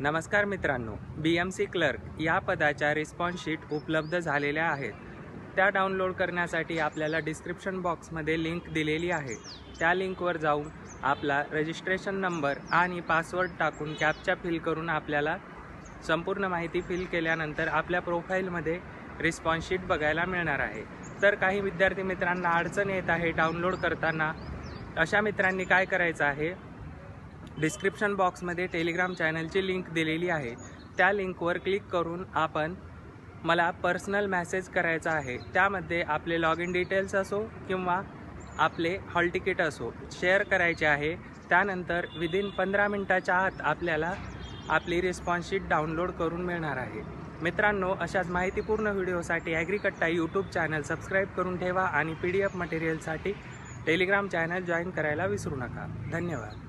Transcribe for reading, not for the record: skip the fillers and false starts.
नमस्कार मित्रांनो, BMC clerk या पदाच्या रिस्पॉन्स शीट उपलब्ध झालेल्या आहेत। त्या डाउनलोड करण्यासाठी आपल्याला डिस्क्रिप्शन बॉक्समध्ये लिंक दिलेली आहे। त्या लिंकवर जाऊन आपला रजिस्ट्रेशन नंबर आणि पासवर्ड टाकून कॅप्चा फिल करून आपल्याला संपूर्ण माहिती फिल केल्यानंतर आपल्या प्रोफाईलमध्ये रिस्पॉन्स शीट बघायला मिळणार आहे। तर काही विद्यार्थी मित्रांना अडचण येत आहे डाउनलोड करताना। अशा मित्रांनी काय करायचं आहे, डिस्क्रिप्शन बॉक्समध्ये टेलिग्राम चॅनलची लिंक दिलेली आहे। त्या लिंकवर क्लिक करून आपण मला पर्सनल मेसेज करायचा आहे। त्यामध्ये आपले लॉग इन डिटेल्स असो किंवा आपले हॉल तिकीट असो शेअर करायचे आहे। त्यानंतर विदिन 15 मिनिटाच्या आत आपल्याला आपली रिस्पॉन्स शीट डाउनलोड करून मिळणार आहे। मित्रांनो, अशाच माहितीपूर्ण व्हिडिओसाठी ॲग्रीकट्टा यूट्यूब चॅनल सबस्क्राईब करून ठेवा आणि PDF मटेरियलसाठी टेलिग्राम चॅनल जॉईन करायला विसरू नका। धन्यवाद।